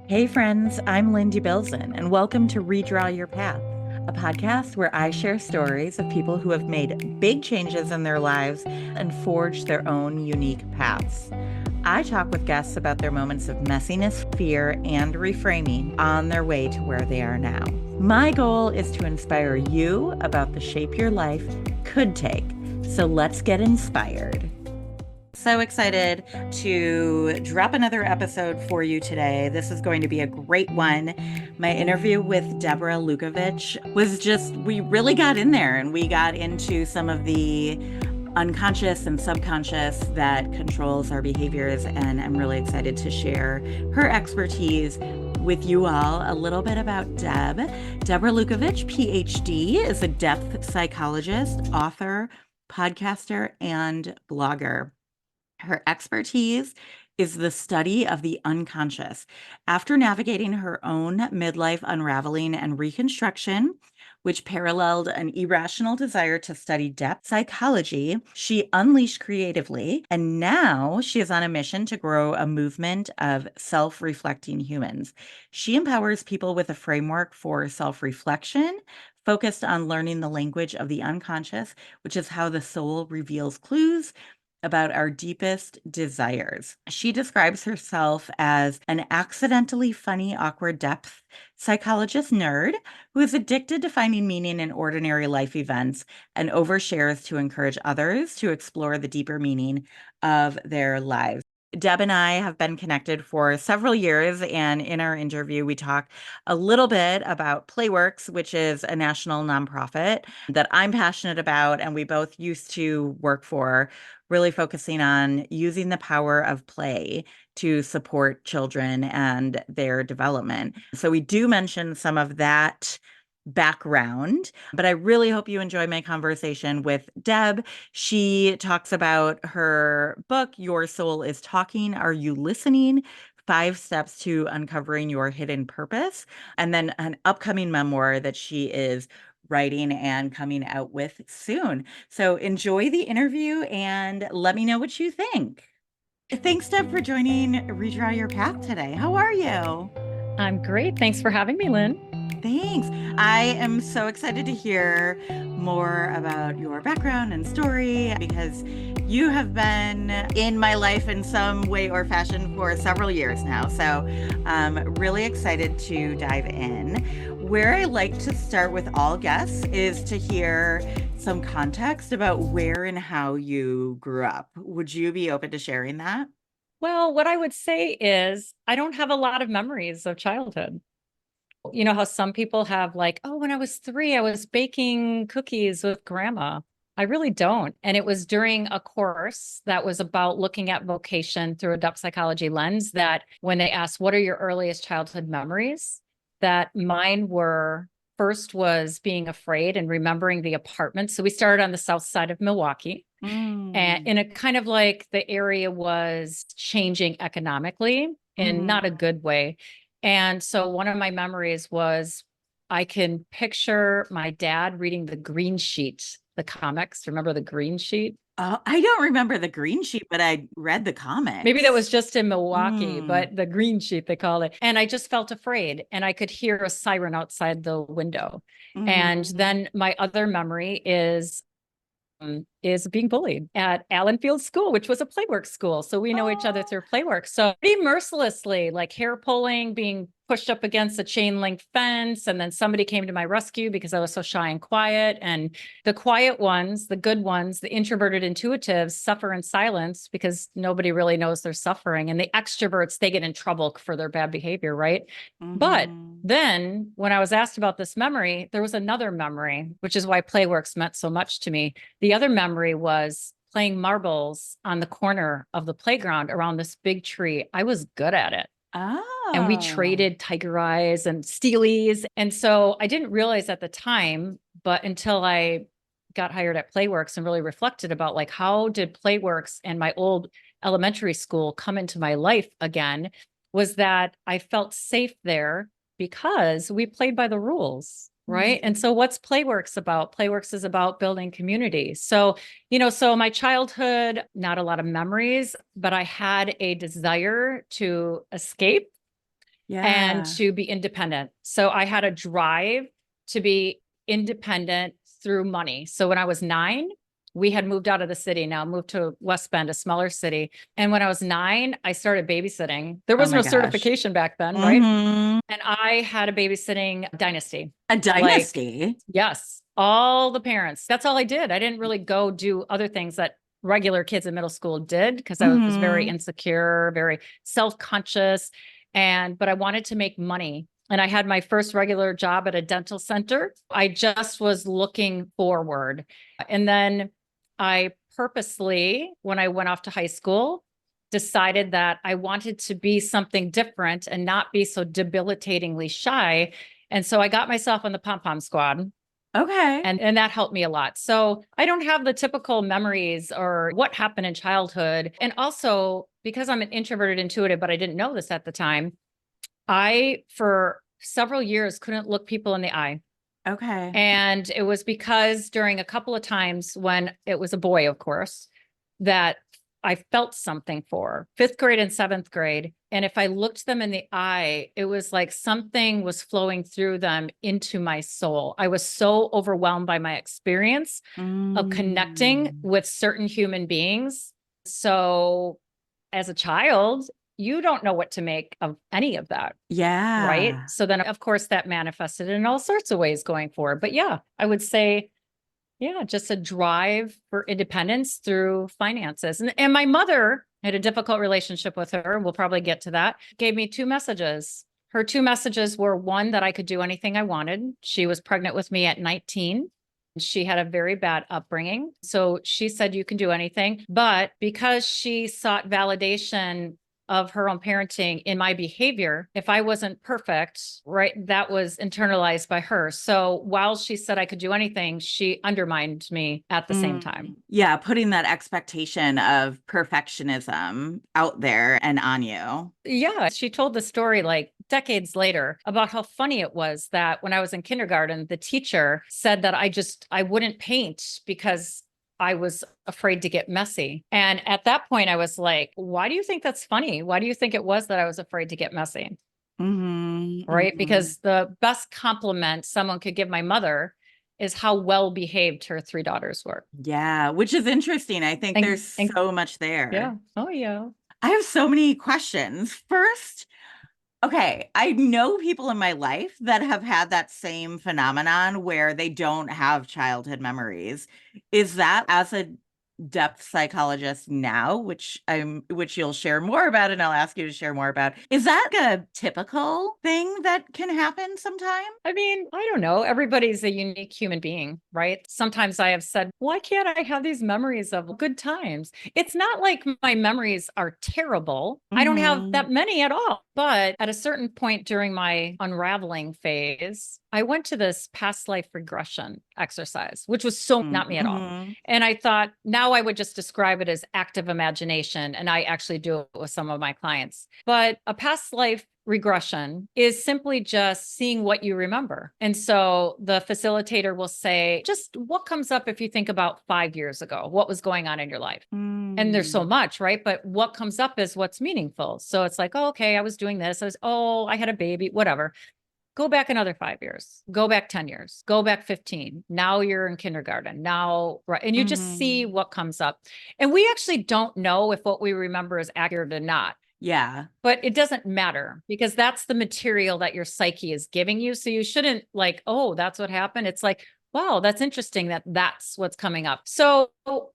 Hey friends, I'm Lynn Debilzen, and welcome to Redraw Your Path, a podcast where I share stories of people who have made big changes in their lives and forged their own unique paths. I talk with guests about their moments of messiness, fear, and reframing on their way to where they are now. My goal is to inspire you about the shape your life could take. So let's get inspired. So excited to drop another episode for you today. This is going to be a great one. My interview with Deborah Lukovich was we really got in there and we got into some of the unconscious and subconscious that controls our behaviors. And I'm really excited to share her expertise with you all. A little bit about Deb. Deborah Lukovich, PhD, is a depth psychologist, author, podcaster, and blogger. Her expertise is the study of the unconscious. After navigating her own midlife unraveling and reconstruction, which paralleled an irrational desire to study depth psychology, she unleashed creatively, and now she is on a mission to grow a movement of self-reflecting humans. She empowers people with a framework for self-reflection, focused on learning the language of the unconscious, which is how the soul reveals clues about our deepest desires. She describes herself as an accidentally funny, awkward depth psychologist nerd who is addicted to finding meaning in ordinary life events and overshares to encourage others to explore the deeper meaning of their lives. Deb and I have been connected for several years, and in our interview, we talk a little bit about Playworks, which is a national nonprofit that I'm passionate about, and we both used to work for, really focusing on using the power of play to support children and their development. So we do mention some of that background, but I really hope you enjoy my conversation with Deb. She talks about her book, Your Soul is Talking. Are You Listening? 5 Steps to Uncovering Your Hidden Purpose, and then an upcoming memoir that she is writing and coming out with soon. So enjoy the interview and let me know what you think. Thanks, Deb, for joining Redraw Your Path today. How are you? I'm great. Thanks for having me, Lynn. Thanks. I am so excited to hear more about your background and story because you have been in my life in some way or fashion for several years now. So I'm really excited to dive in. Where I like to start with all guests is to hear some context about where and how you grew up. Would you be open to sharing that? Well, what I would say is I don't have a lot of memories of childhood. You know how some people have like, oh, when I was 3, I was baking cookies with grandma. I really don't. And it was during a course that was about looking at vocation through a depth psychology lens that when they asked, what are your earliest childhood memories? That mine were first was being afraid and remembering the apartment. So we started on the south side of Milwaukee. And Mm. in a kind of like the area was changing economically in not a Mhm. good way. And so one of my memories was I can picture my dad reading the Green Sheet, the comics. Remember the Green Sheet? Oh, I don't remember the green sheet, but I read the Maybe that was comics. just in Milwaukee, Mm. but the Green Sheet, they call it. And I just felt afraid and I could hear a siren outside the window. And Mhm. then my other memory is being bullied at Allen Field School, which was a Playworks school. So we know each other Oh. through Playworks. So pretty mercilessly, like hair pulling, being pushed up against a chain link fence. And then somebody came to my rescue because I was so shy and quiet. And the quiet ones, the good ones, the introverted intuitives suffer in silence because nobody really knows they're suffering. And the extroverts, they get in trouble for their bad behavior, right? But Mhm. then when I was asked about this memory, there was another memory, which is why Playworks meant so much to me. The other memory was playing marbles on the corner of the playground around this big tree. I was good at it. And we Oh. traded tiger eyes and steelies. And so I didn't realize at the time, but until I got hired at Playworks and really reflected about like how did Playworks and my old elementary school come into my life again, was that I felt safe there because we played by the rules. Right. And Mhm. so what's Playworks about? Playworks is about building community. So, so my childhood, not a lot of memories, but I had a desire to escape and Yeah. to be independent. So I had a drive to be independent through money. So when I was 9, we had moved out of the city, now moved to West Bend, a smaller city. And when I was 9, I started babysitting. There Oh was my no gosh. certification back then, right? Hmm. And I had a babysitting dynasty. A Like, dynasty. yes, all the parents. That's all I did. I didn't really go do other things that regular kids in middle school did because I was very Hmm. insecure, very self-conscious. But I wanted to make money. And I had my first regular job at a dental center. I just was looking forward. And then I purposely, when I went off to high school, decided that I wanted to be something different and not be so debilitatingly shy. And so I got myself on the pom pom squad. Okay. And that helped me a lot. So I don't have the typical memories or what happened in childhood. And also, because I'm an introverted intuitive, but I didn't know this at the time, I, for several years, couldn't look people in the eye. Okay. And it was because during a couple of times when it was a boy, of course, that I felt something for 5th grade and 7th grade. And if I looked them in the eye, it was like something was flowing through them into my soul. I was so overwhelmed by my experience of connecting Mm. with certain human beings. So as a child, you don't know what to make of any of that. Right. Yeah. So then, of course, that manifested in all sorts of ways going forward. But yeah, I would say, yeah, just a drive for independence through finances. And my mother had a difficult relationship with her. We'll probably get to that. Gave me 2 messages. Her 2 messages were one, that I could do anything I wanted. She was pregnant with me at 19. She had a very bad upbringing. So she said, you can do anything. But because she sought validation of her own parenting in my behavior, if I wasn't perfect, right, that was internalized by her. So while she said I could do anything, she undermined me at the same time. Yeah, putting that expectation of perfectionism out there and on you. Yeah, she told the story like decades later about how funny it was that when I was in kindergarten, the teacher said that I wouldn't paint because I was afraid to get messy. And at that point, I was like, why do you think that's funny? Why do you think it was that I was afraid to get messy? Hmm. Right? Hmm. Because the best compliment someone could give my mother is how well behaved her 3 daughters were. Yeah, which is interesting. I think there's And so much yeah. there. Oh, yeah. I have so many questions. First, okay, I know people in my life that have had that same phenomenon where they don't have childhood memories. Is that, as a depth psychologist now, which you'll share more about and I'll ask you to share more about, is that a typical thing that can happen sometime? I mean, I don't know. Everybody's a unique human being, right? Sometimes I have said, why can't I have these memories of good times? It's not like my memories are terrible. I don't have Hmm. that many at all. But at a certain point during my unraveling phase, I went to this past life regression exercise, which was so not me at all. Hmm. And I thought now I would just describe it as active imagination. And I actually do it with some of my clients. But a past life regression is simply just seeing what you remember. And so the facilitator will say, just what comes up if you think about 5 years ago? What was going on in your life? And there's so Hmm. much, right? But what comes up is what's meaningful. So it's like, oh, okay, I was doing this. I had a baby, whatever. Go back another 5 years, go back 10 years, go back 15. Now you're in kindergarten. Now, right. And you just see Hmm. what comes up. And we actually don't know if what we remember is accurate or not. Yeah. But it doesn't matter because that's the material that your psyche is giving you. So you shouldn't like, oh, that's what happened. It's like, wow, that's interesting that that's what's coming up. So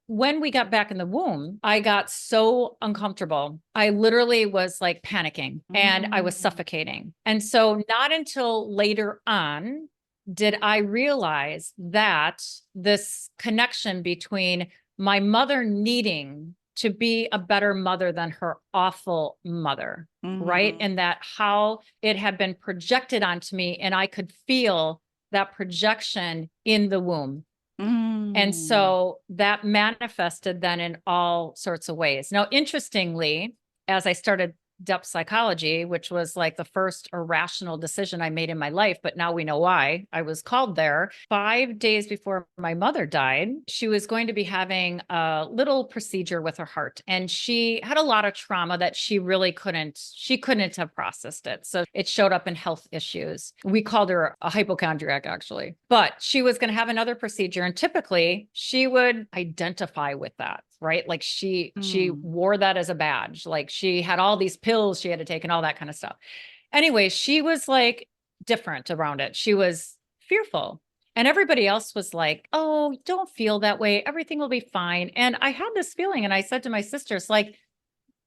when we got back in the womb, I got so uncomfortable. I literally was like panicking and I was Hmm. suffocating. And so not until later on did I realize that this connection between my mother needing to be a better mother than her awful mother, right? Hmm. And that how it had been projected onto me, and I could feel that projection in the womb. And Hmm. so that manifested then in all sorts of ways. Now, interestingly, as I started depth psychology, which was like the first irrational decision I made in my life. But now we know why I was called there. 5 days before my mother died, she was going to be having a little procedure with her heart. And she had a lot of trauma that she couldn't have processed it. So it showed up in health issues. We called her a hypochondriac, actually. But she was going to have another procedure. And typically she would identify with that, right? Like she wore that as a badge. Like she had all these pills she had to take and all that kind of stuff. Anyway, she was like different around it. She was fearful. And everybody else was like, oh, don't feel that way. Everything will be fine. And I had this feeling, and I said to my sisters, like,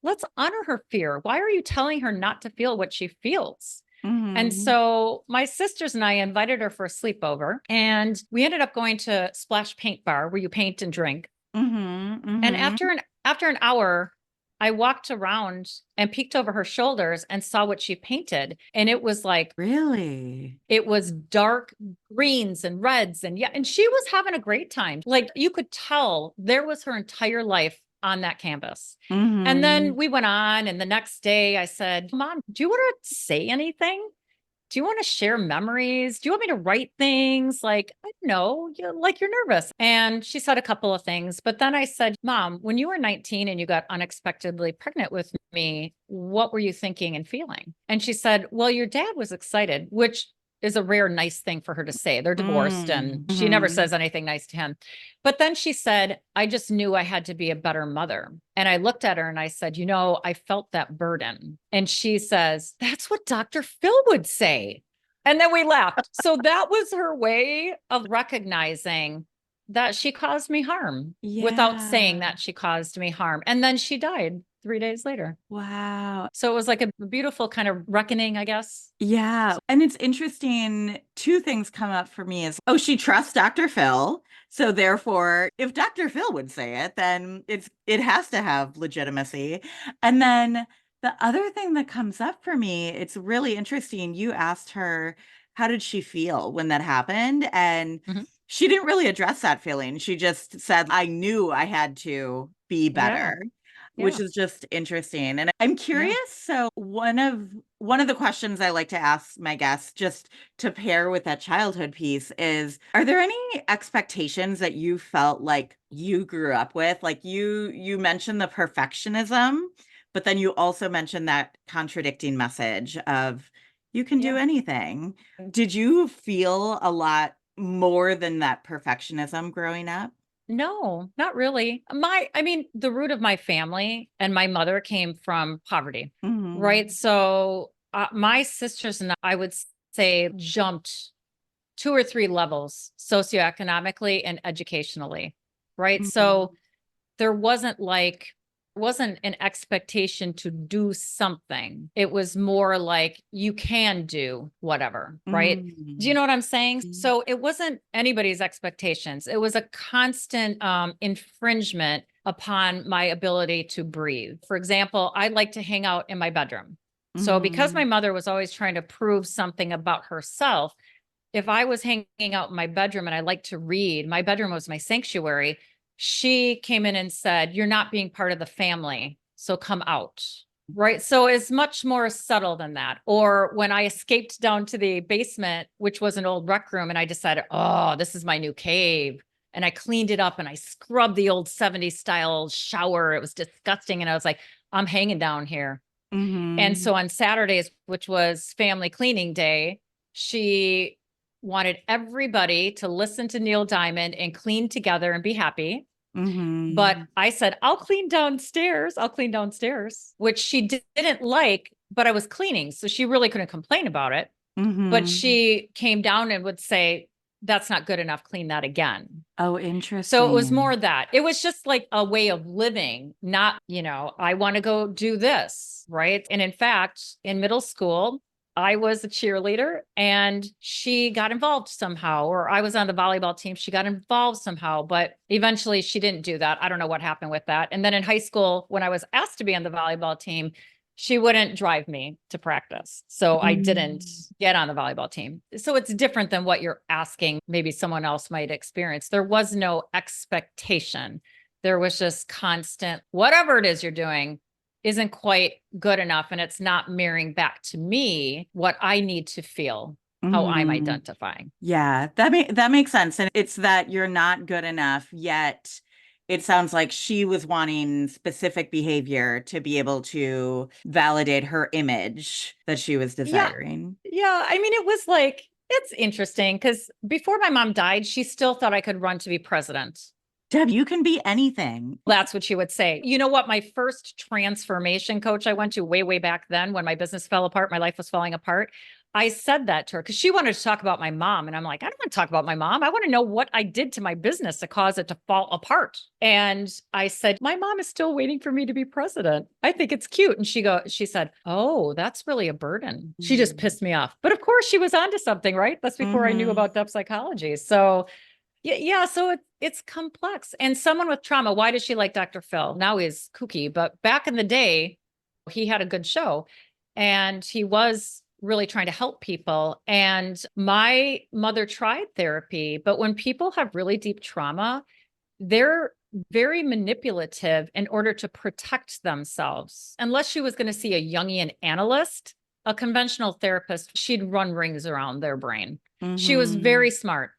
let's honor her fear. Why are you telling her not to feel what she feels? And so my sisters and I invited her for a sleepover, and we ended up going to Splash Paint Bar where you paint and drink. And after an hour, I walked around and peeked over her shoulders and saw what she painted. And it was like, Really? it was dark greens and reds. And yeah, and she was having a great time. Like you could tell there was her entire life on that canvas. And then we went on. And the next day I said, Mom, do you want to say anything? Do you want to share memories? Do you want me to write things? Like, I don't know, you're nervous. And she said a couple of things. But then I said, Mom, when you were 19 and you got unexpectedly pregnant with me, what were you thinking and feeling? And she said, well, your dad was excited, which is a rare, nice thing for her to say. They're divorced and she never says anything nice to him. But then she said, I just knew I had to be a better mother. And I looked at her and I said, I felt that burden. And she says, that's what Dr. Phil would say. And then we laughed. So that was her way of recognizing that she caused me harm without saying that she caused me harm. And then she died 3 days later. Wow. So it was like a beautiful kind of reckoning, I guess. Yeah. And it's interesting. Two things come up for me is, she trusts Dr. Phil. So therefore, if Dr. Phil would say it, then it has to have legitimacy. And then the other thing that comes up for me, it's really interesting. You asked her, how did she feel when that happened? And she didn't really address that feeling. She just said, I knew I had to be better. Which is just interesting. And I'm curious. So one of the questions I like to ask my guests, just to pair with that childhood piece, is, are there any expectations that you felt like you grew up with? Like you mentioned the perfectionism, but then you also mentioned that contradicting message of you can do anything. Did you feel a lot more than that perfectionism growing up? No, not really. The root of my family and my mother came from poverty, right? So my sisters and I would say jumped 2 or 3 levels socioeconomically and educationally, right? So there wasn't an expectation to do something. It was more like you can do whatever, right? Do you know what I'm saying? So it wasn't anybody's expectations. It was a constant infringement upon my ability to breathe. For example, I like to hang out in my bedroom. So because my mother was always trying to prove something about herself, if I was hanging out in my bedroom and I like to read, my bedroom was my sanctuary. She came in and said, you're not being part of the family, so come out. Right. So it's much more subtle than that. Or when I escaped down to the basement, which was an old rec room, and I decided, oh, this is my new cave. And I cleaned it up and I scrubbed the old 70s style shower. It was disgusting. And I was like, I'm hanging down here. And so on Saturdays, which was family cleaning day, she wanted everybody to listen to Neil Diamond and clean together and be happy. But I said, I'll clean downstairs, which she didn't like, but I was cleaning. So she really couldn't complain about it. But she came down and would say, that's not good enough. Clean that again. Oh, interesting. So it was more that it was just like a way of living, not, I want to go do this. Right. And in fact, in middle school, I was a cheerleader and she got involved somehow, or I was on the volleyball team. She got involved somehow, but eventually she didn't do that. I don't know what happened with that. And then in high school, when I was asked to be on the volleyball team, she wouldn't drive me to practice. So I didn't get on the volleyball team. So it's different than what you're asking. Maybe someone else might experience. There was no expectation. There was just constant, whatever it is you're doing, isn't quite good enough, and it's not mirroring back to me what I need to feel, how I'm Mhm. identifying. Yeah, that makes sense. And it's that you're not good enough yet. It sounds like she was wanting specific behavior to be able to validate her image that she was Yeah. desiring. Yeah. I mean, it was like, it's interesting because before my mom died, she still thought I could run to be president. Deb, you can be anything. That's what she would say. You know what? My first transformation coach I went to way, way back then when my business fell apart, my life was falling apart. I said that to her because she wanted to talk about my mom. And I'm like, I don't want to talk about my mom. I want to know what I did to my business to cause it to fall apart. And I said, my mom is still waiting for me to be president. I think it's cute. And she said, oh, that's really a burden. She just pissed me off. But of course she was onto something, right? That's before I knew Mm-hmm. about depth psychology. So yeah, so it's complex. And someone with trauma, why does she like Dr. Phil? Now he's kooky, but back in the day, he had a good show and he was really trying to help people. And my mother tried therapy, but when people have really deep trauma, they're very manipulative in order to protect themselves. Unless she was going to see a Jungian analyst, a conventional therapist, she'd run rings around their brain. She was Mm-hmm. very smart.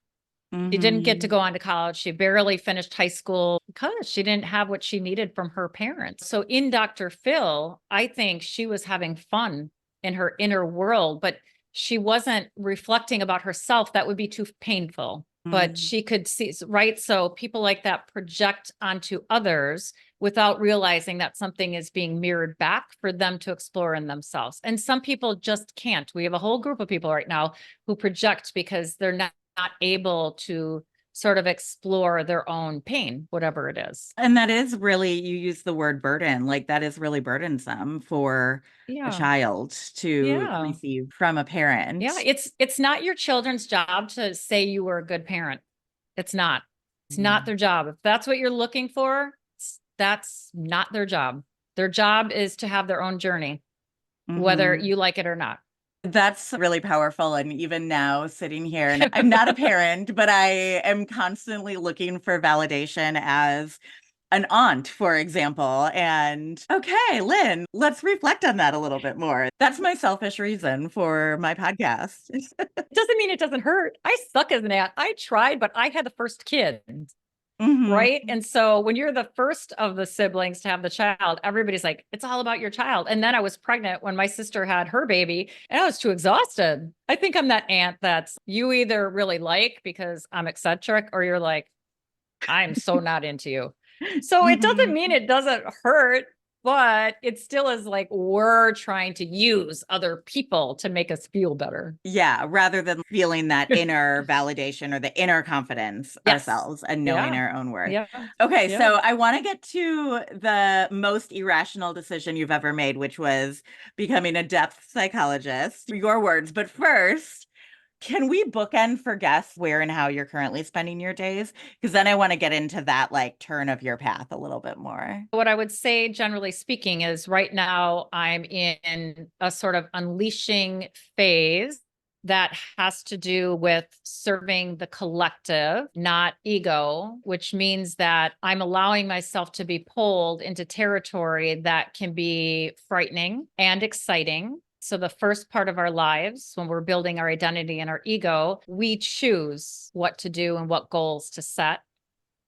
She didn't get to Mm-hmm. go on to college. She barely finished high school because she didn't have what she needed from her parents. So in Dr. Phil, I think she was having fun in her inner world, but she wasn't reflecting about herself. That would be too painful. But she could see, right? So people like that project onto others without realizing that something is being mirrored back for them to explore in themselves. And some people just can't. We have a whole group of people right now who project because they're not able to sort of explore their own pain, whatever it is. And that is really, you use the word burden, like that is really burdensome for a Yeah. child to Yeah. receive from a Yeah. parent. It's not your children's job to say you were a good parent. It's not. It's not Mm. their job. If that's what you're looking for, that's not their job. Their job is to have their own journey, whether Mhm. you like it or not. That's really powerful. And even now, sitting here, and I'm not a parent, but I am constantly looking for validation as an aunt, for example. And okay, Lynn, let's reflect on that a little bit more. That's my selfish reason for my podcast. It doesn't mean it doesn't hurt. I suck as an aunt. I tried, but I had the first kid. Mhm. Right. And so when you're the first of the siblings to have the child, everybody's like, it's all about your child. And then I was pregnant when my sister had her baby and I was too exhausted. I think I'm that aunt that's you either really like because I'm eccentric or you're like, I'm so not into you. So it doesn't Mhm. mean it doesn't hurt, but it still is like we're trying to use other people to make us feel better. Yeah, rather than feeling that inner validation or the inner confidence Yes. ourselves and knowing Yeah. our own worth. Yeah. Okay, Yeah. so I want to get to the most irrational decision you've ever made, which was becoming a depth psychologist. Your words. But first, can we bookend for guests where and how you're currently spending your days? Because then I want to get into that like turn of your path a little bit more. What I would say, generally speaking, is right now I'm in a sort of unleashing phase that has to do with serving the collective, not ego, which means that I'm allowing myself to be pulled into territory that can be frightening and exciting. So, the first part of our lives, when we're building our identity and our ego, we choose what to do and what goals to set.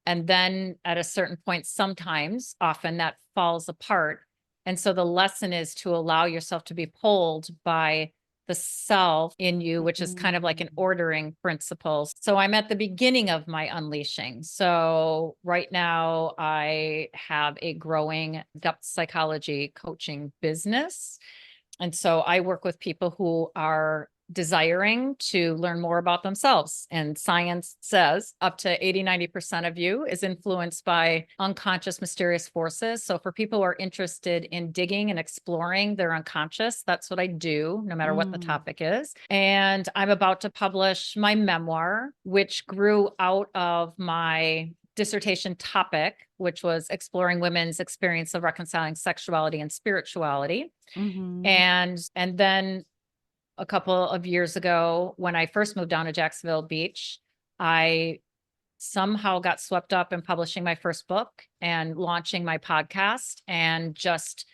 And then at a certain point, sometimes, often that falls apart. And so the lesson is to allow yourself to be pulled by the self in you, which is kind of like an Mm. ordering principle. So I'm at the beginning of my unleashing. So right now I have a growing depth psychology coaching business. And so I work with people who are desiring to learn more about themselves. And science says up to 80-90% of you is influenced by unconscious, mysterious forces. So for people who are interested in digging and exploring their unconscious, that's what I do, no matter what the Mm. topic is. And I'm about to publish my memoir, which grew out of my dissertation topic, which was exploring women's experience of reconciling sexuality and spirituality. Mhm. And then a couple of years ago, when I first moved down to Jacksonville Beach, I somehow got swept up in publishing my first book and launching my podcast and just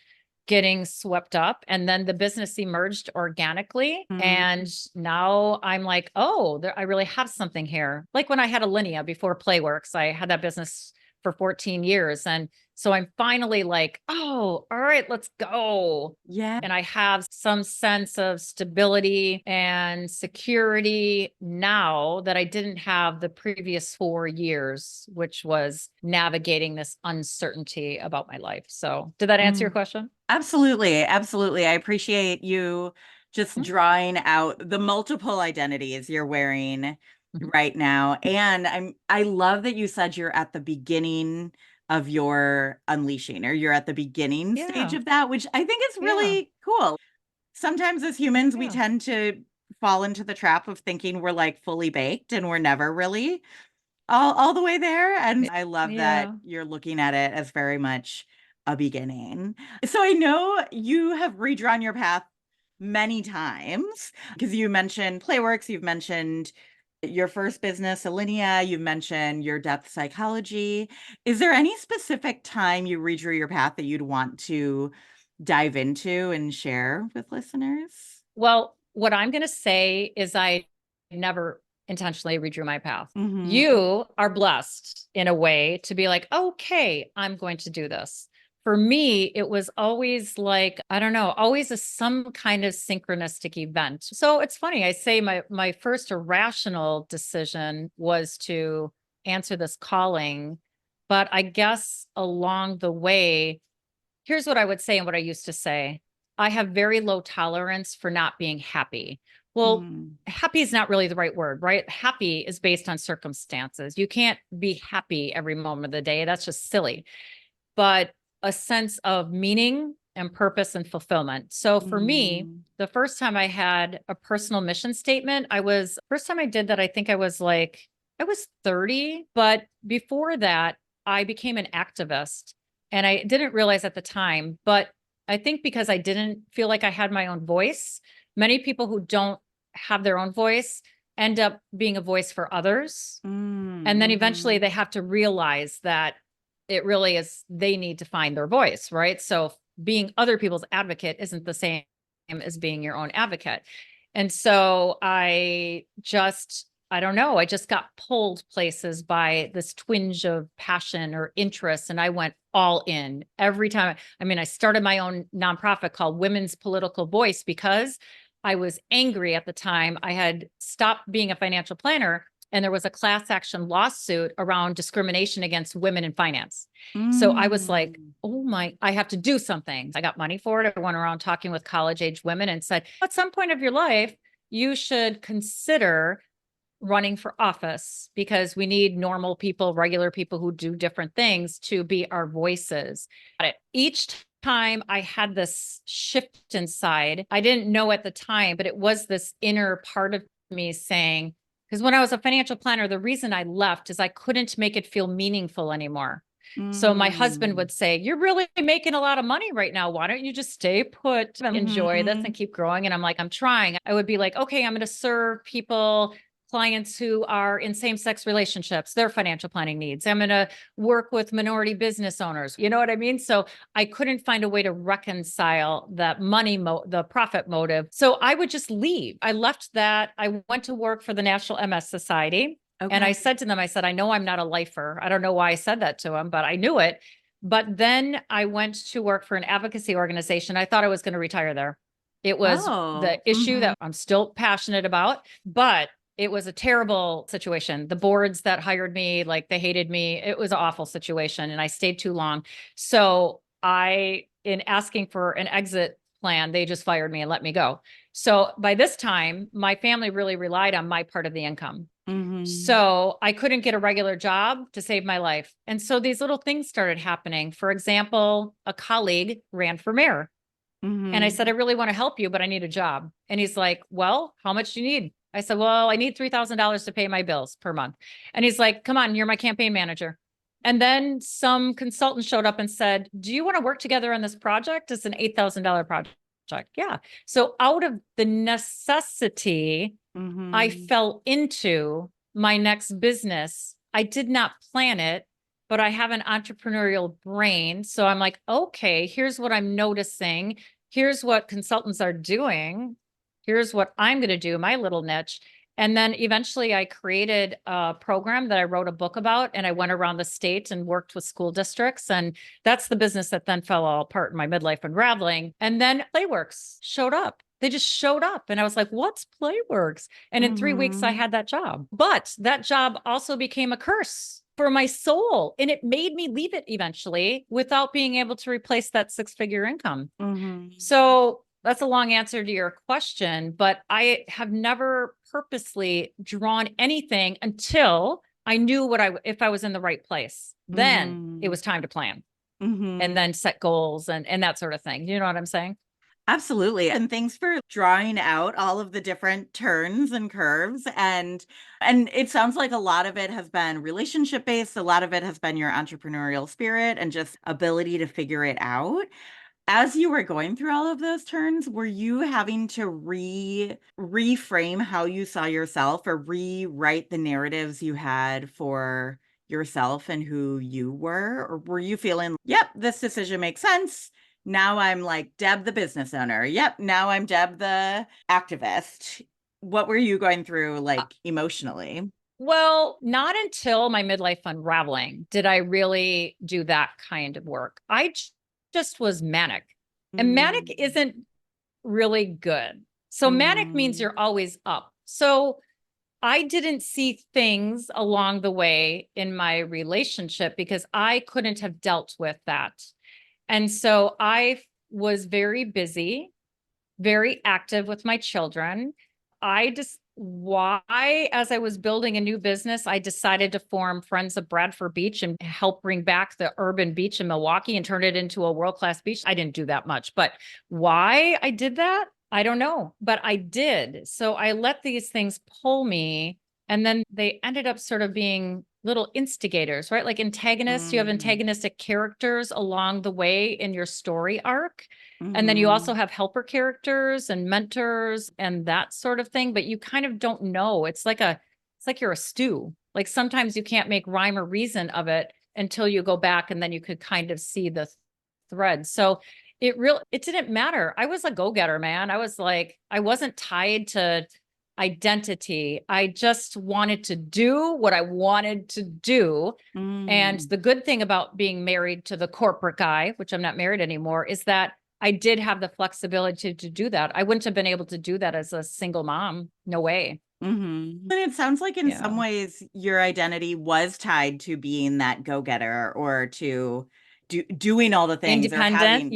getting swept up, and then the business emerged organically. Mm. And now I'm like, oh, I really have something here. Like when I had Alinea before Playworks, I had that business for 14 years. And so I'm finally like, oh, all right, let's go. Yeah. And I have some sense of stability and security now that I didn't have the previous 4 years, which was navigating this uncertainty about my life. So did that answer your question? Absolutely. Absolutely. I appreciate you just Mhm. drawing out the multiple identities you're wearing Mhm. right now. And I love that you said you're at the beginning of your unleashing, or you're at the beginning stage Yeah. of that, which I think is Yeah. really cool. Sometimes as humans, we Yeah. tend to fall into the trap of thinking we're like fully baked, and we're never really all the way there. And I love that Yeah. you're looking at it as very much a beginning. So I know you have redrawn your path many times, because you mentioned Playworks, you've mentioned your first business, Alinea, you've mentioned your depth psychology. Is there any specific time you redrew your path that you'd want to dive into and share with listeners? Well, what I'm going to say is I never intentionally redrew my path. Mm-hmm. You are blessed in a way to be like, okay, I'm going to do this. For me, it was always like, I don't know, always some kind of synchronistic event. So it's funny. I say my first irrational decision was to answer this calling, but I guess along the way, here's what I would say and what I used to say. I have very low tolerance for not being happy. Well, Mm. happy is not really the right word, right? Happy is based on circumstances. You can't be happy every moment of the day. That's just silly. But a sense of meaning and purpose and fulfillment. So for me, Mm. the first time I had a personal mission statement, first time I did that, I think I was 30. But before that, I became an activist. And I didn't realize at the time, but I think because I didn't feel like I had my own voice, many people who don't have their own voice end up being a voice for others. Mm. And then eventually Mm-hmm. they have to realize that it really is, they need to find their voice, right? So being other people's advocate isn't the same as being your own advocate. And so I don't know, I just got pulled places by this twinge of passion or interest. And I went all in every time. I mean, I started my own nonprofit called Women's Political Voice because I was angry at the time. I had stopped being a financial planner, and there was a class action lawsuit around discrimination against women in finance. So I was like, Mm. oh my, I have to do something. I got money for it. I went around talking with college age women and said, at some point of your life, you should consider running for office because we need normal people, regular people who do different things to be our voices. Each time I had this shift inside, I didn't know at the time, but it was this inner part of me saying, because when I was a financial planner, the reason I left is I couldn't make it feel meaningful anymore. So my husband Mm. would say, you're really making a lot of money right now. Why don't you just stay put and enjoy this Mm-hmm. and keep growing? And I'm like, I'm trying. I would be like, okay, I'm going to serve people, clients who are in same-sex relationships, their financial planning needs. I'm going to work with minority business owners. You know what I mean? So I couldn't find a way to reconcile that the profit motive. So I would just leave. I left that. I went to work for the National MS Society. And I Okay. said to them, I said, I know I'm not a lifer. I don't know why I said that to them, but I knew it. But then I went to work for an advocacy organization. I thought I was going to retire there. It was the Oh. issue Mm-hmm. that I'm still passionate about, but it was a terrible situation. The boards that hired me, like they hated me. It was an awful situation and I stayed too long. So in asking for an exit plan, they just fired me and let me go. So by this time, my family really relied on my part of the income. Mm-hmm. So I couldn't get a regular job to save my life. And so these little things started happening. For example, a colleague ran for mayor. And I Mm-hmm. said, I really want to help you, but I need a job. And he's like, well, how much do you need? I said, well, I need $3,000 to pay my bills per month. And he's like, come on, you're my campaign manager. And then some consultant showed up and said, do you want to work together on this project? It's an $8,000 project. Yeah. So out of the necessity, I Mm-hmm. fell into my next business. I did not plan it. but I have an entrepreneurial brain. So I'm like, okay, here's what I'm noticing. Here's what consultants are doing. Here's what I'm going to do, my little niche. And then eventually I created a program that I wrote a book about, and I went around the state and worked with school districts. And that's the business that then fell all apart in my midlife unraveling. And then Playworks showed up. They just showed up. And I was like, what's Playworks? And in 3 weeks, I had that job. But that job also became a curse for my soul. And it made me leave it eventually without being able to replace that 6-figure income. So that's a long answer to your question, but I have never purposely drawn anything until I knew if I was in the right place. Then it was time to plan and then set goals and that sort of thing. You know what I'm saying? Absolutely. And thanks for drawing out all of the different turns and curves. And it sounds like a lot of it has been relationship based. A lot of it has been your entrepreneurial spirit and just ability to figure it out. As you were going through all of those turns, were you having to reframe how you saw yourself or rewrite the narratives you had for yourself and who you were? Or were you feeling, yep, this decision makes sense? Now I'm like Deb, the business owner. Yep, now I'm Deb, the activist. What were you going through like emotionally? Well, not until my midlife unraveling did I really do that kind of work. Just was manic. And manic isn't really good. So manic means you're always up. So I didn't see things along the way in my relationship because I couldn't have dealt with that. And so I was very busy, very active with my children. Why, as I was building a new business, I decided to form Friends of Bradford Beach and help bring back the urban beach in Milwaukee and turn it into a world-class beach. I didn't do that much, but why I did that, I don't know, but I did. So I let these things pull me, and then they ended up sort of being little instigators, right? Like antagonists, you have antagonistic characters along the way in your story arc. And then you also have helper characters and mentors and that sort of thing, but you kind of don't know. It's like you're a stew. Like sometimes you can't make rhyme or reason of it until you go back and then you could kind of see the thread. So it didn't matter. I was a go-getter, man. I wasn't tied to identity. I just wanted to do what I wanted to do. And the good thing about being married to the corporate guy, which I'm not married anymore, is that I did have the flexibility to do that. I wouldn't have been able to do that as a single mom. No way. And it sounds like in some ways your identity was tied to being that go-getter or to doing all the things or independent.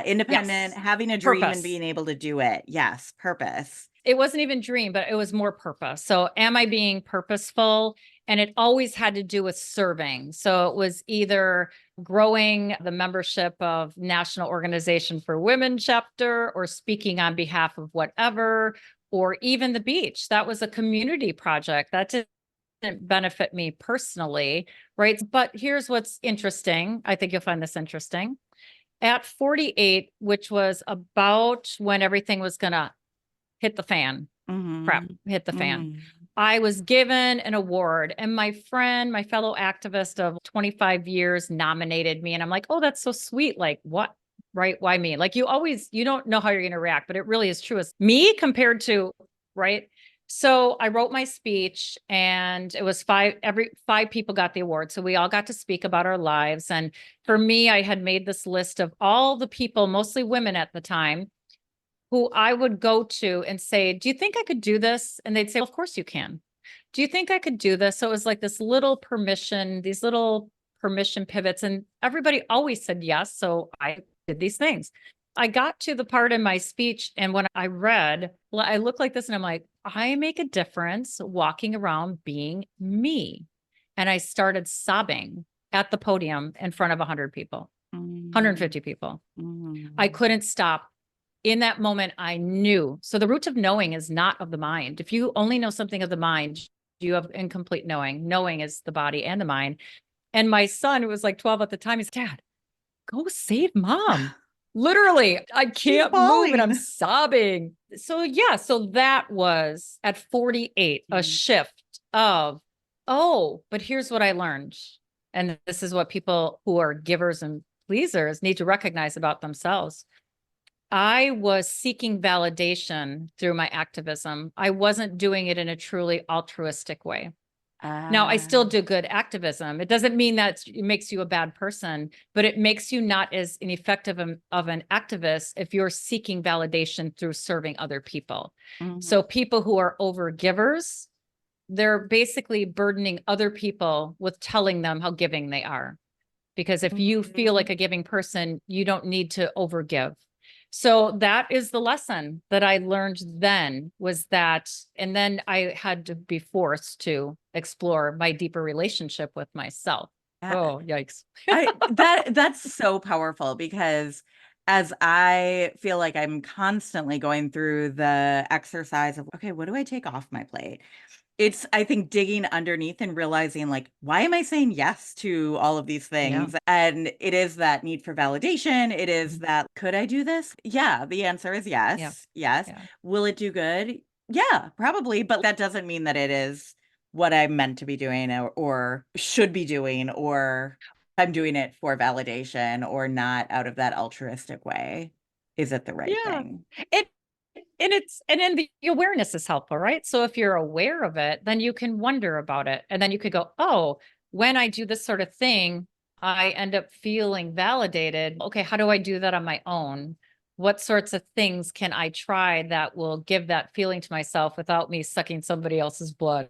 Independent, having a dream and being able to do it. Yes. Purpose. It wasn't even dream, but it was more purpose. So am I being purposeful? And it always had to do with serving. So it was either growing the membership of National Organization for Women chapter or speaking on behalf of whatever, or even the beach. That was a community project. That didn't benefit me personally, right? But here's what's interesting. I think you'll find this interesting. At 48, which was about when everything was going to hit the fan, hit the fan. I was given an award, and my fellow activist of 25 years nominated me. And I'm like, oh, that's so sweet. Like, what? Right? Why me? Like you don't know how you're going to react, but it really is true. As me compared to, right? So I wrote my speech, and it was five people got the award. So we all got to speak about our lives. And for me, I had made this list of all the people, mostly women at the time, who I would go to and say, do you think I could do this? And they'd say, well, of course you can. Do you think I could do this? So it was like these little permission pivots, and everybody always said yes. So I did these things. I got to the part in my speech, and when I read, I look like this and I'm like, I make a difference walking around being me. And I started sobbing at the podium in front of 100 people, 150 people. I couldn't stop. In that moment, I knew. So the root of knowing is not of the mind. If you only know something of the mind, you have incomplete knowing. Knowing is the body and the mind. And my son, who was like 12 at the time, he's, Dad, go save mom. Literally, I can't move and I'm sobbing. So that was at 48, a shift of, oh, but here's what I learned. And this is what people who are givers and pleasers need to recognize about themselves. I was seeking validation through my activism. I wasn't doing it in a truly altruistic way. Now, I still do good activism. It doesn't mean that it makes you a bad person, but it makes you not as ineffective of an activist if you're seeking validation through serving other people. So people who are over givers, they're basically burdening other people with telling them how giving they are. Because if you feel like a giving person, you don't need to overgive. So that is the lesson that I learned then, was that, and then I had to be forced to explore my deeper relationship with myself. Oh, yikes. That's so powerful, because as I feel like I'm constantly going through the exercise of, okay, what do I take off my plate? It's, I think, digging underneath and realizing, like, why am I saying yes to all of these Yeah. things? And it is that need for validation. It is that, could I do this? Yeah, the answer is Yeah. yes. Yes. Yeah. Will it do good? Yeah, probably. But that doesn't mean that it is what I'm meant to be doing, or should be doing, or I'm doing it for validation or not out of that altruistic way. Is it the right Yeah. thing? It and then the awareness is helpful, right? So if you're aware of it, then you can wonder about it. And then you could go, oh, when I do this sort of thing, I end up feeling validated. Okay, how do I do that on my own? What sorts of things can I try that will give that feeling to myself without me sucking somebody else's blood?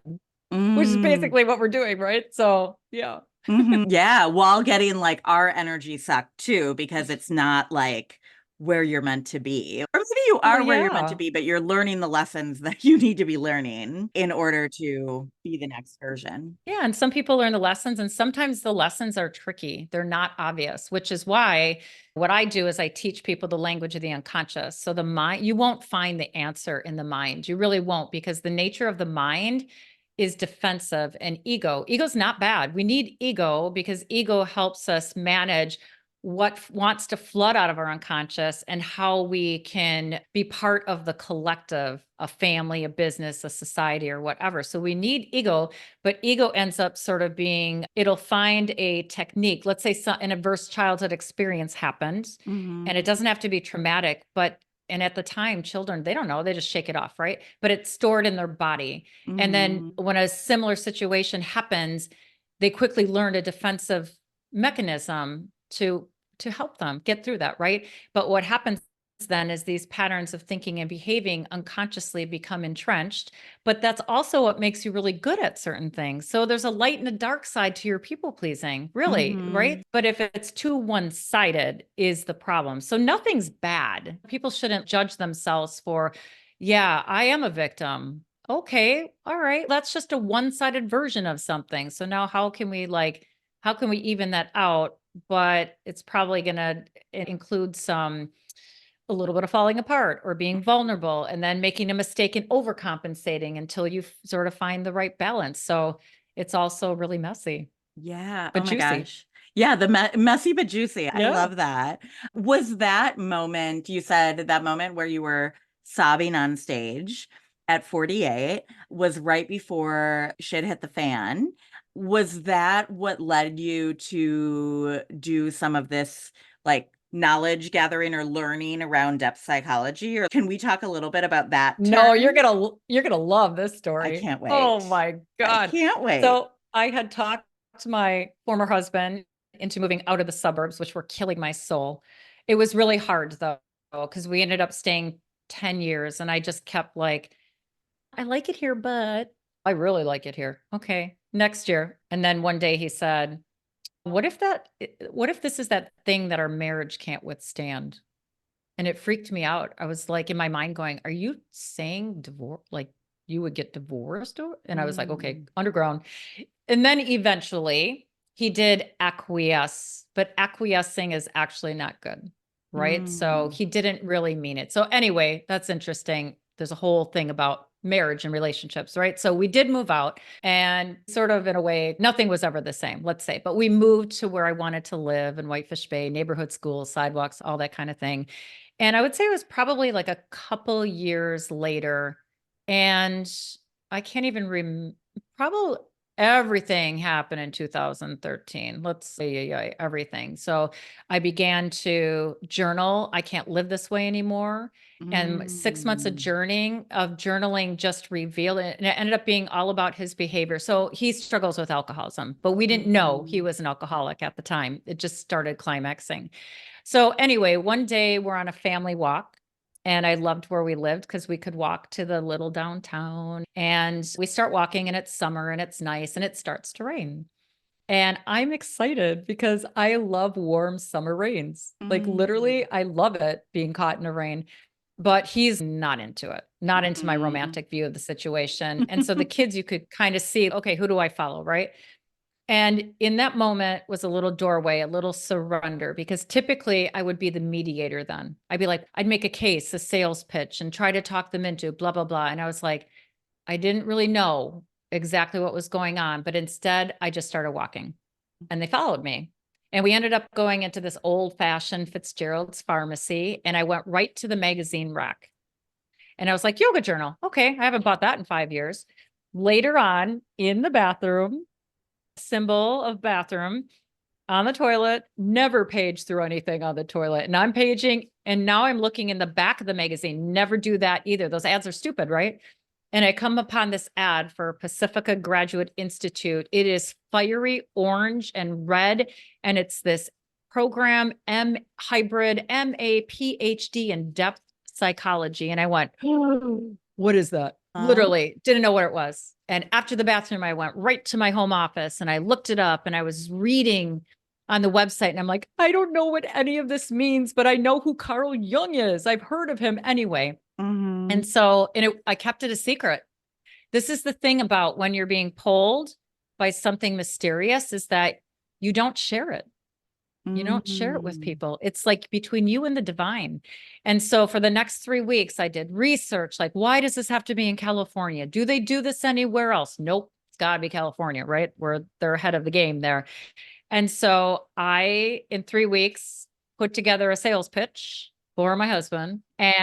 Which is Mm. basically what we're doing, right? So, yeah. Yeah, while getting like our energy sucked too, because it's not like where you're meant to be. Or maybe you Well, are where you're meant to yeah. be, but you're learning the lessons that you need to be learning in order to be the next version. Yeah, and some people learn the lessons, and sometimes the lessons are tricky. They're not obvious, which is why what I do is I teach people the language of the unconscious. So the mind, you won't find the answer in the mind. You really won't, because the nature of the mind is defensive and ego. Ego's not bad. We need ego because ego helps us manage what wants to flood out of our unconscious and how we can be part of the collective, a family, a business, a society, or whatever. So we need ego, but ego ends up sort of being, it'll find a technique. Let's say an adverse childhood experience happened, and it Mm-hmm. doesn't have to be traumatic, but and at the time, children, they don't know, they just shake it off, right? But it's stored in their body. And then Mm-hmm. when a similar situation happens, they quickly learn a defensive mechanism to help them get through that, right? But what happens then is these patterns of thinking and behaving unconsciously become entrenched, but that's also what makes you really good at certain things. So there's a light and a dark side to your people pleasing, really, Mm-hmm. right? But if it's too one-sided is the problem. So nothing's bad. People shouldn't judge themselves for, yeah, I am a victim. Okay, all right, that's just a one-sided version of something. So now how can we even that out? But it's probably going to include a little bit of falling apart or being vulnerable and then making a mistake and overcompensating until you sort of find the right balance. So it's also really messy, Yeah. Oh but my juicy. gosh. Yeah, the messy but juicy. I Yeah. love that. Was that moment, you said that moment where you were sobbing on stage at 48 was right before shit hit the fan. Was that what led you to do some of this like knowledge gathering or learning around depth psychology? Or can we talk a little bit about that No, turn? you're gonna love this I story. can't Oh wait. my I God. can't wait. So I had talked my former husband into moving out of the suburbs, which were killing my soul. It was really hard though, because we ended up staying 10 years and I just kept like, I like it here, but I really like it here. Okay, next year. And then one day he said, what if this is that thing that our marriage can't withstand? And it freaked me out. I was like in my mind going, are you saying divorce? Like you would get divorced? And I was like, okay, Mm, underground. And then eventually he did acquiesce, but acquiescing is actually not good. Right. So mm. he didn't really mean it. So anyway, that's interesting. There's a whole thing about marriage and relationships, right? So we did move out and sort of in a way, nothing was ever the same, let's say, but we moved to where I wanted to live in Whitefish Bay, neighborhood schools, sidewalks, all that kind of thing. And I would say it was probably like a couple years later. And I can't even probably Everything happened in 2013. Let's say everything. So I began to journal. I can't live this way anymore. And 6 months of journaling just revealed it. And it ended up being all about his behavior. So he struggles with alcoholism, but we didn't know he was an alcoholic at the time. It just started climaxing. So anyway, one day we're on a family walk. And I loved where we lived because we could walk to the little downtown, and we start walking and it's summer and it's nice and it starts to rain. And I'm excited because I love warm summer rains. Like literally, I love it being caught in a rain, but he's not into it, not into my romantic view of the situation. And so the kids, you could kind of see, okay, who do I follow? Right. And in that moment was a little doorway, a little surrender, because typically I would be the mediator then. I'd be like, I'd make a case, a sales pitch, and try to talk them into blah, blah, blah. And I was like, I didn't really know exactly what was going on, but instead I just started walking and they followed me. And we ended up going into this old fashioned Fitzgerald's pharmacy, and I went right to the magazine rack. And I was like, yoga journal. Okay. I haven't bought that in 5 years. Later on in the bathroom, symbol of bathroom on the toilet, never page through anything on the toilet. And I'm paging, and now I'm looking in the back of the magazine. Never do that either. Those ads are stupid, right? And I come upon this ad for Pacifica Graduate Institute. It is fiery orange and red, and it's this program, hybrid MA PhD in depth psychology. And I went, oh, what is that? Literally didn't know what it was. And after the bathroom, I went right to my home office and I looked it up, and I was reading on the website, and I'm like, I don't know what any of this means, but I know who Carl Jung is. I've heard of him anyway. And so, I kept it a secret. This is the thing about when you're being pulled by something mysterious, is that you don't share it. You don't share it with people. It's like between you and the divine. And so for the next 3 weeks, I did research. Like, why does this have to be in California? Do they do this anywhere else? Nope. It's gotta be California, right? They're ahead of the game there. And so I, in 3 weeks, put together a sales pitch for my husband, and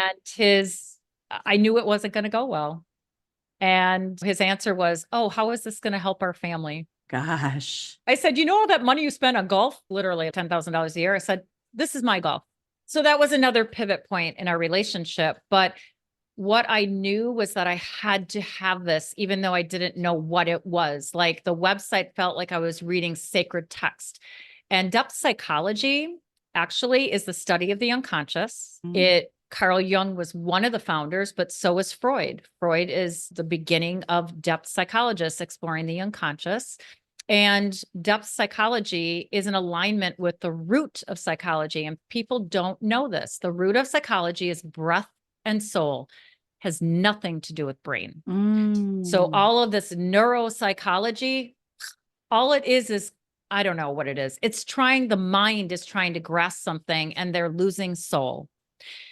I knew it wasn't going to go well. And his answer was, oh, how is this going to help our family? Gosh. I said, you know, all that money you spend on golf, literally $10,000 a year. I said, this is my golf. So that was another pivot point in our relationship. But what I knew was that I had to have this, even though I didn't know what it was. Like, the website felt like I was reading sacred text. And depth psychology actually is the study of the unconscious. Carl Jung was one of the founders, but so was Freud. Freud is the beginning of depth psychologists exploring the unconscious. And depth psychology is in alignment with the root of psychology. And people don't know this. The root of psychology is breath and soul, has nothing to do with brain. So all of this neuropsychology, all it is, I don't know what it is. The mind is trying to grasp something, and they're losing soul.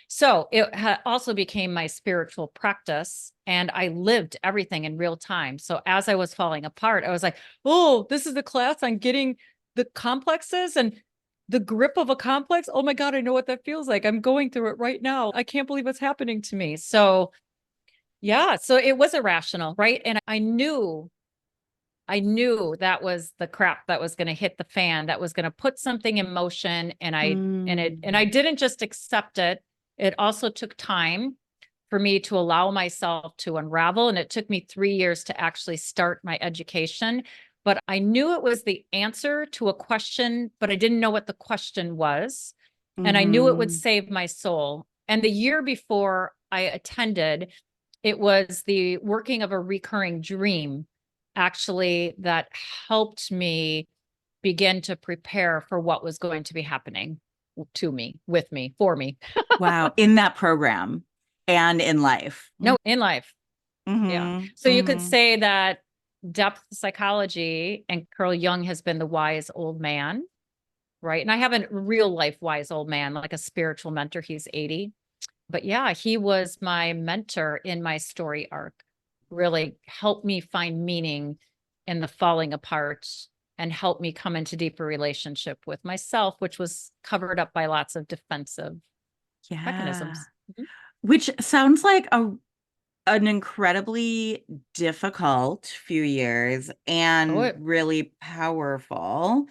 So it also became my spiritual practice, and I lived everything in real time. So as I was falling apart, I was like, oh, this is the class on getting the complexes and the grip of a complex. Oh my God, I know what that feels like. I'm going through it right now. I can't believe what's happening to me. So yeah, so it was irrational, right? And I knew that was the crap that was going to hit the fan, that was going to put something in motion. And I didn't just accept it. It also took time for me to allow myself to unravel. And it took me 3 years to actually start my education. But I knew it was the answer to a question, but I didn't know what the question was. And I knew it would save my soul. And the year before I attended, it was the working of a recurring dream, actually, that helped me begin to prepare for what was going to be happening to me, with me, for me. Wow. In that program and in life. No, in life. Yeah. So you could say that depth psychology and Carl Jung has been the wise old man, right? And I have a real life wise old man, like a spiritual mentor. He's 80. But yeah, he was my mentor in my story arc, really helped me find meaning in the falling apart and helped me come into deeper relationship with myself, which was covered up by lots of defensive mechanisms. Which sounds like an incredibly difficult few years and Oh, really powerful.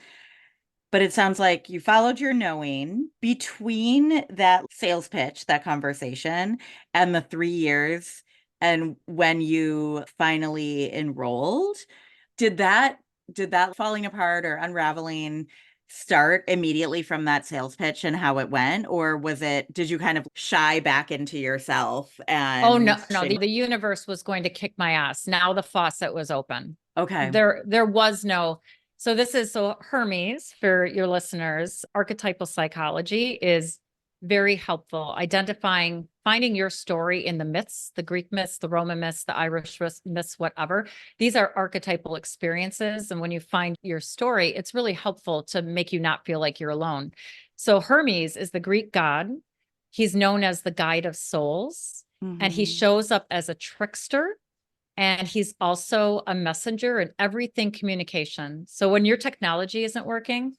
But it sounds like you followed your knowing between that sales pitch, that conversation, and the 3 years, and when you finally enrolled. Did that did that falling apart or unraveling start immediately from that sales pitch and how it went? Or did you kind of shy back into yourself oh and no, no, the universe was going to kick my ass. Now the faucet was open. okay. There was no, so Hermes, for your listeners, archetypal psychology is very helpful identifying, finding your story in the myths, the Greek myths, the Roman myths, the Irish myths, whatever. These are archetypal experiences. And when you find your story, it's really helpful to make you not feel like you're alone. So Hermes is the Greek god. He's known as the guide of souls, and he Mhm. shows up as a trickster, and he's also a messenger in everything communication. So when your technology isn't working,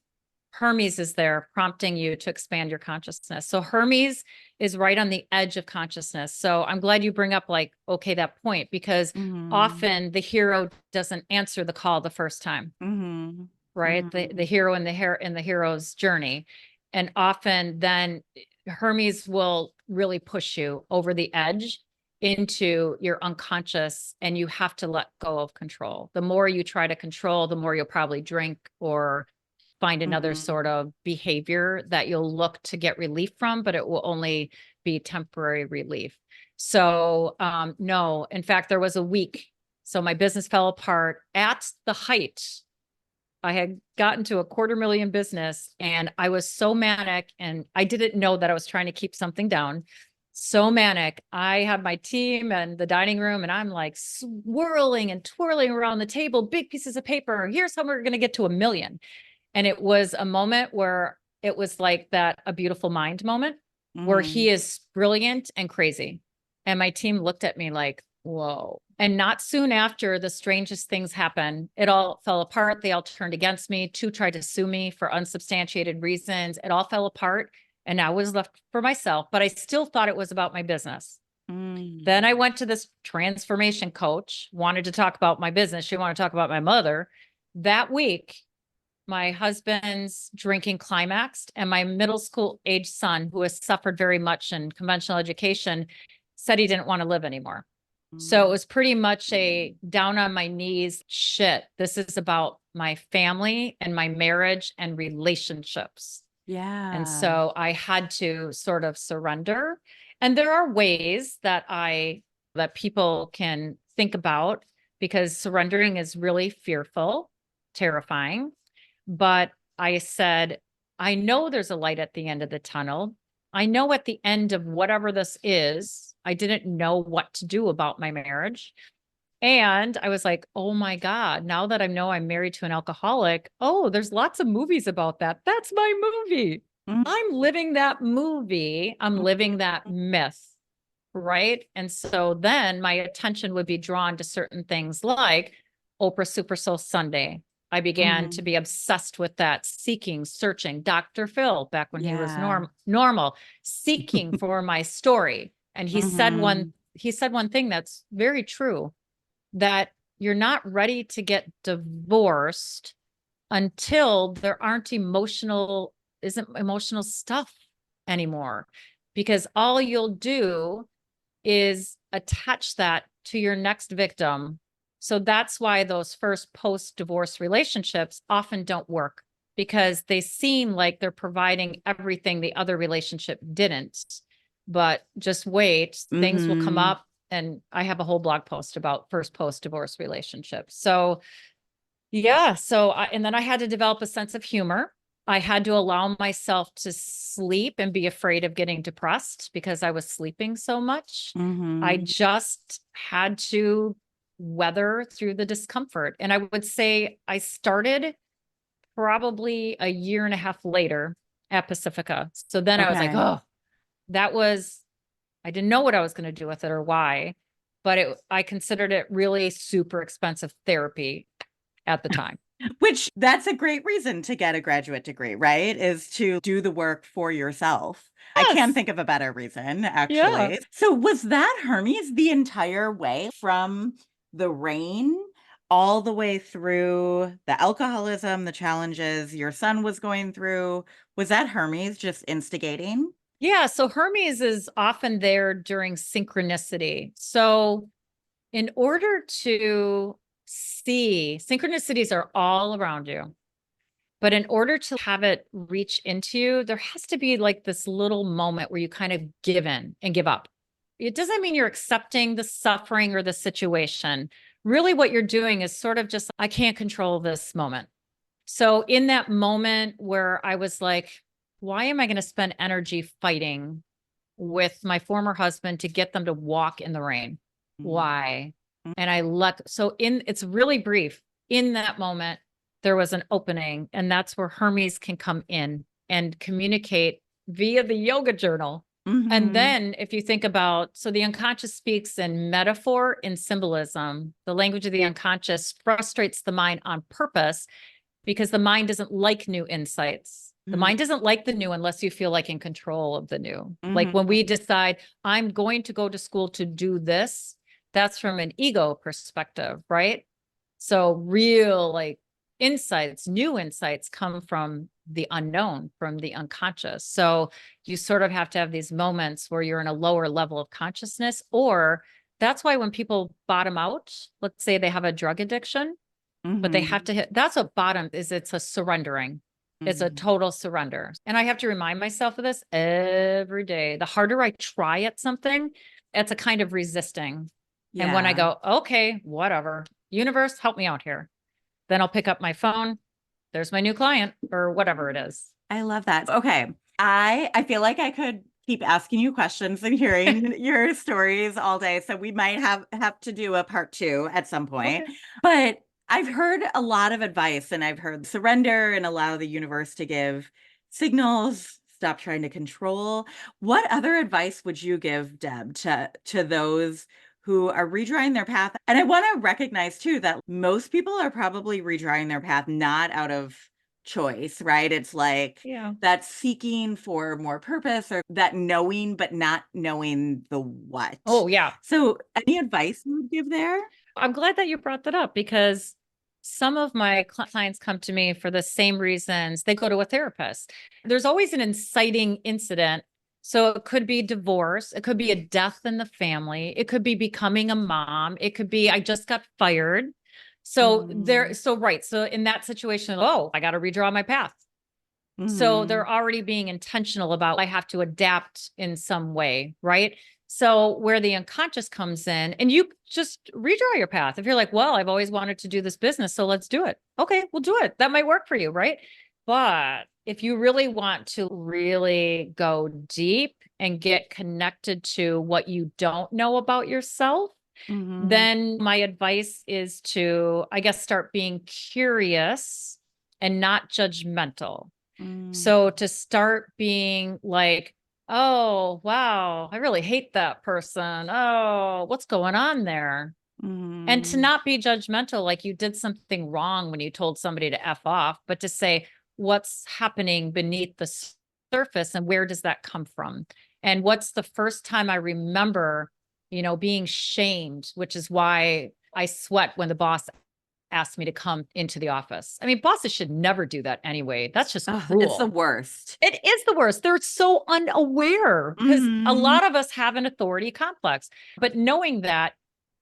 Hermes is there prompting you to expand your consciousness. So Hermes is right on the edge of consciousness. So I'm glad you bring up like, okay, that point, because Mhm. often the hero doesn't answer the call the first time, Mhm. right? The Mhm. hero in the hero's journey. And often then Hermes will really push you over the edge into your unconscious, and you have to let go of control. The more you try to control, the more you'll probably drink or find another sort Mhm. of behavior that you'll look to get relief from, but it will only be temporary relief. So no, in fact, there was a week. So my business fell apart at the height. I had gotten to a 250,000 business, and I was so manic, and I didn't know that I was trying to keep something down. So manic. I had my team and the dining room, and I'm like swirling and twirling around the table, big pieces of paper. Here's how we're going to get to 1 million. And it was a moment where it was like that, a beautiful mind moment where he Mhm. is brilliant and crazy. And my team looked at me like, whoa. And not soon after, the strangest things happened. It all fell apart. They all turned against me. Two tried to sue me for unsubstantiated reasons. It all fell apart. And I was left for myself, but I still thought it was about my business. Then I Mhm. went to this transformation coach, wanted to talk about my business. She wanted to talk about my mother. That week, my husband's drinking climaxed, and my middle school age son, who has suffered very much in conventional education, said he didn't want to live anymore. So it was pretty much a down on my knees shit. This is about my family and my marriage and relationships. And Yeah. so I had to sort of surrender. And there are ways that people can think about, because surrendering is really fearful, terrifying. But I said, I know there's a light at the end of the tunnel. I know at the end of whatever this is, I didn't know what to do about my marriage. And I was like, oh my God, now that I know I'm married to an alcoholic, oh, there's lots of movies about that. That's my movie. Mhm. I'm living that movie. I'm living that myth. Right. And so then my attention would be drawn to certain things like Oprah Super Soul Sunday. I began to Mhm. be obsessed with that, seeking, searching Dr. Phil back when he was Yeah. normal, seeking for my story. And Mhm. he said one thing that's very true, that you're not ready to get divorced until there aren't isn't emotional stuff anymore. Because all you'll do is attach that to your next victim. So that's why those first post-divorce relationships often don't work, because they seem like they're providing everything the other relationship didn't. But just wait, things will come Mhm. up. And I have a whole blog post about first post-divorce relationships. So yeah. And then I had to develop a sense of humor. I had to allow myself to sleep and be afraid of getting depressed because I was sleeping so much. I Mhm. just had to weather through the discomfort. And I would say I started probably a year and a half later at Pacifica. So then I was like, Okay. oh, I didn't know what I was going to do with it or why, but I considered it really super expensive therapy at the time. Which that's a great reason to get a graduate degree, right? Is to do the work for yourself. I can't Yes. think of a better reason, Yeah. actually. So was that Hermes the entire way from the rain all the way through the alcoholism, the challenges your son was going through? Was that Hermes just instigating? Yeah. So Hermes is often there during synchronicity. So in order to see, synchronicities are all around you. But in order to have it reach into you, there has to be like this little moment where you kind of give in and give up. It doesn't mean you're accepting the suffering or the situation. Really, what you're doing is sort of just, I can't control this moment. So, in that moment where I was like, why am I going to spend energy fighting with my former husband to get them to walk in the rain? Why? And it's really brief. In that moment, there was an opening, and that's where Hermes can come in and communicate via the yoga journal. And Mm-hmm. then if you think about, so the unconscious speaks in metaphor, in symbolism. The language of the unconscious frustrates the mind on purpose because the mind doesn't like new insights. The mind doesn't like the new unless you feel like in control of the new. Like when we decide, I'm going to go to school to do this, that's from an ego perspective, right? So real like insights, new insights come from the unknown, from the unconscious. So you sort of have to have these moments where you're in a lower level of consciousness, or that's why when people bottom out, let's say they have a drug addiction, but they have to hit, that's what bottom is. It's a surrendering. It's a total surrender. And I have to remind myself of this every day. The harder I try at something, it's a kind of resisting. And when I Yeah. go, okay, whatever, universe, help me out here, then I'll pick up my phone. There's my new client or whatever it is. I love that. Okay. I feel like I could keep asking you questions and hearing your stories all day. So we might have to do a part two at some point. Okay. But I've heard a lot of advice and I've heard surrender and allow the universe to give signals, stop trying to control. What other advice would you give, Deb, to those who are redrawing their path? And I want to recognize too that most people are probably redrawing their path not out of choice, right? It's like Yeah. that seeking for more purpose or that knowing, but not knowing the what. Oh, yeah. So, any advice you would give there? I'm glad that you brought that up because some of my clients come to me for the same reasons they go to a therapist. There's always an inciting incident. So it could be divorce, it could be a death in the family, it could be becoming a mom, it could be I just got fired. So Mm-hmm. so in that situation, oh, I got to redraw my path. So Mm-hmm. they're already being intentional about I have to adapt in some way, right? So where the unconscious comes in, and you just redraw your path. If you're like, well, I've always wanted to do this business, so let's do it. Okay, we'll do it. That might work for you, right? But if you really want to really go deep and get connected to what you don't know about yourself, Mm-hmm. then my advice is to, I guess, start being curious and not judgmental. So to start being like, oh, wow, I really hate that person. Oh, what's going on there? And to Mm-hmm. not be judgmental, like you did something wrong when you told somebody to F off, but to say, what's happening beneath the surface and where does that come from? And what's the first time I remember, being shamed, which is why I sweat when the boss asked me to come into the office. I mean, bosses should never do that anyway. That's just Oh, it's the cruel. worst. It is the worst. They're so unaware because a Mm-hmm. lot of us have an authority complex, but knowing that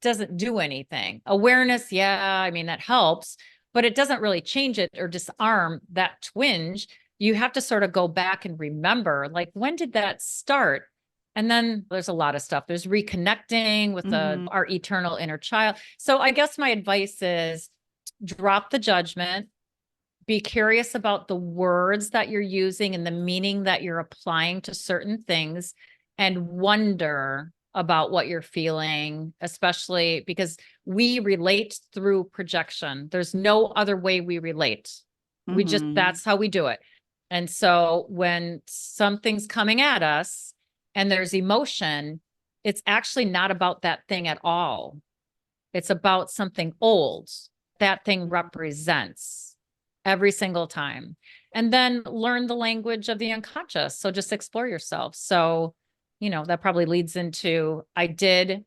doesn't do anything. Awareness, yeah, I mean, that helps, but it doesn't really change it or disarm that twinge. You have to sort of go back and remember, like, when did that start? And then there's a lot of stuff. There's reconnecting with Mm-hmm. our eternal inner child. So I guess my advice is drop the judgment, be curious about the words that you're using and the meaning that you're applying to certain things, and wonder about what you're feeling, especially because we relate through projection. There's no other way we relate. Mm-hmm. That's how we do it. And so when something's coming at us and there's emotion, it's actually not about that thing at all. It's about something old that thing represents every single time. And then learn the language of the unconscious. So just explore yourself. So, that probably leads into, I did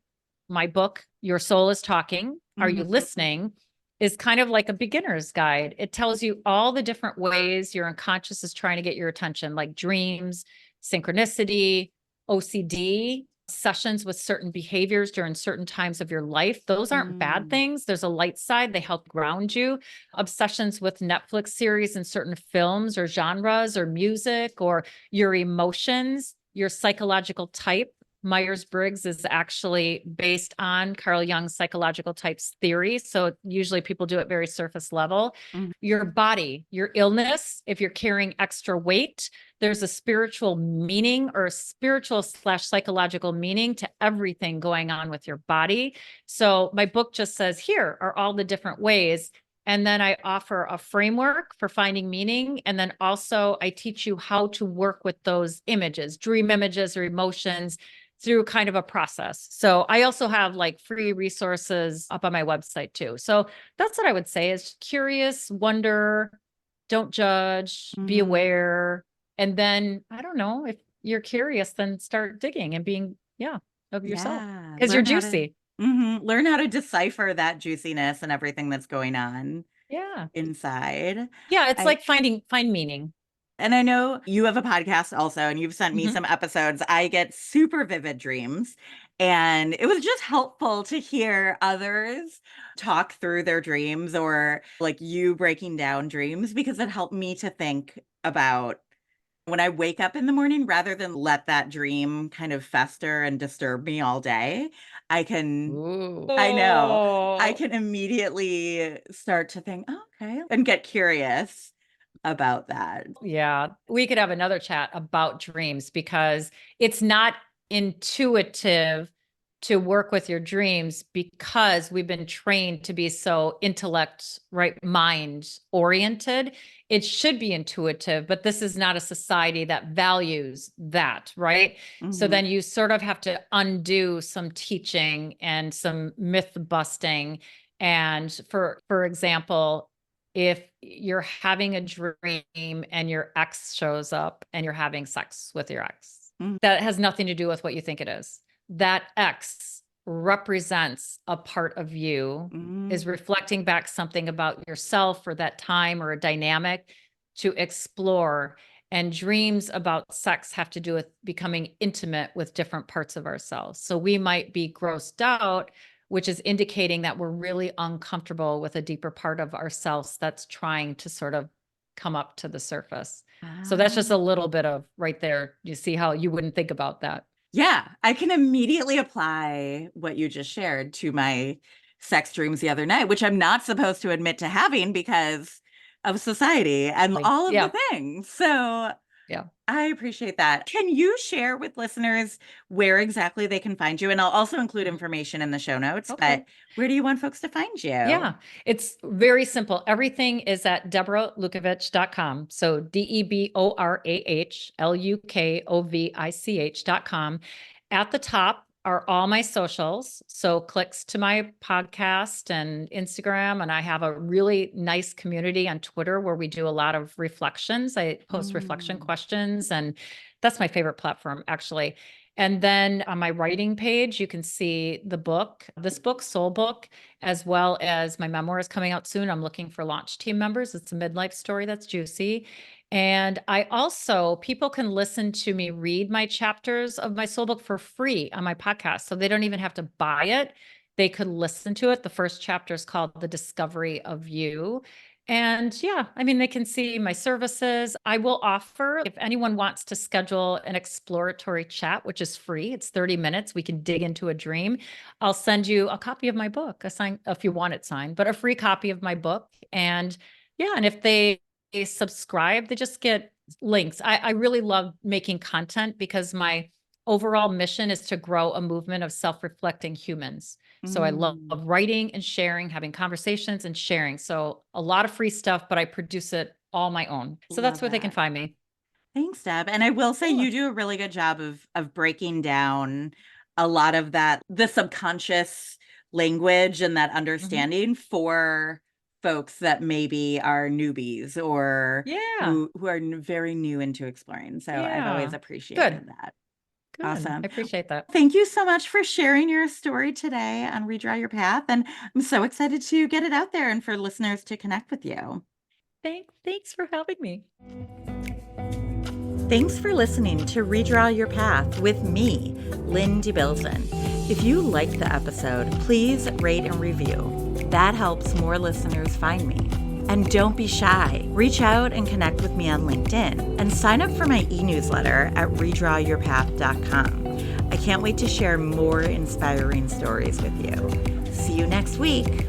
my book, Your Soul is Talking. Are you listening? Is kind of like a beginner's guide. It tells you all the different ways your unconscious is trying to get your attention, like dreams, synchronicity, OCD, sessions with certain behaviors during certain times of your life. Those aren't bad things. There's a light side. They help ground you. Obsessions with Netflix series and certain films or genres or music or your emotions, your psychological type. Myers-Briggs is actually based on Carl Jung's psychological types theory. So usually people do it very surface level. Your body, your illness, if you're carrying extra weight, there's a spiritual meaning or spiritual / psychological meaning to everything going on with your body. So my book just says, here are all the different ways. And then I offer a framework for finding meaning. And then also I teach you how to work with those images, dream images or emotions through kind of a process. So I also have like free resources up on my website too. So that's what I would say is curious, wonder, don't judge, be aware. And then, I don't know, if you're curious, then start digging and being, of yourself. Because you're juicy. Learn how to decipher that juiciness and everything that's going on inside. Yeah, it's like find meaning. And I know you have a podcast also, and you've sent me some episodes. I get super vivid dreams. And it was just helpful to hear others talk through their dreams or like you breaking down dreams because it helped me to think about when I wake up in the morning, rather than let that dream kind of fester and disturb me all day. I know, I can immediately start to think, oh, okay, and get curious about that. Yeah, we could have another chat about dreams because it's not intuitive to work with your dreams because we've been trained to be so intellect, right, mind oriented. It should be intuitive, but this is not a society that values that, right? So then you sort of have to undo some teaching and some myth busting. And for example, if you're having a dream and your ex shows up and you're having sex with your ex, that has nothing to do with what you think it is. That ex represents a part of you, is reflecting back something about yourself or that time or a dynamic to explore. And dreams about sex have to do with becoming intimate with different parts of ourselves. So we might be grossed out, which is indicating that we're really uncomfortable with a deeper part of ourselves that's trying to sort of come up to the surface. So that's just a little bit of right there. You see how you wouldn't think about that. Yeah, I can immediately apply what you just shared to my sex dreams the other night, which I'm not supposed to admit to having because of society and all of the things. So I appreciate that. Can you share with listeners where exactly they can find you? And I'll also include information in the show notes, but where do you want folks to find you? Yeah, it's very simple. Everything is at DeborahLukovich.com. So DeborahLukovich.com. At the top are all my socials. So clicks to my podcast and Instagram. And I have a really nice community on Twitter where we do a lot of reflections. I post reflection questions, and that's my favorite platform, actually. And then on my writing page, you can see the book, this book, Soul Book, as well as my memoir is coming out soon. I'm looking for launch team members. It's a midlife story that's juicy. And I also, people can listen to me read my chapters of my soul book for free on my podcast. So they don't even have to buy it. They could listen to it. The first chapter is called The Discovery of You. And yeah, I mean, they can see my services. I will offer, if anyone wants to schedule an exploratory chat, which is free, it's 30 minutes. We can dig into a dream. I'll send you a copy of my book, if you want it signed, but a free copy of my book. And yeah, and if they subscribe, they just get links. I really love making content because my overall mission is to grow a movement of self-reflecting humans. So I love writing and sharing, having conversations and sharing. So a lot of free stuff, but I produce it all my own. So that's where they can find me. Thanks, Deb. And I will say you do a really good job of breaking down a lot of that, the subconscious language and that understanding for folks that maybe are newbies or Yeah. who are very new into exploring. So I've always Yeah. appreciated Good. that. Good. Awesome. I appreciate that. Thank you so much for sharing your story today on Redraw Your Path. And I'm so excited to get it out there and for listeners to connect with you. Thanks for having me. Thanks for listening to Redraw Your Path with me, Lynn Debilzen. If you liked the episode, please rate and review. That helps more listeners find me. And don't be shy. Reach out and connect with me on LinkedIn and sign up for my e-newsletter at redrawyourpath.com. I can't wait to share more inspiring stories with you. See you next week.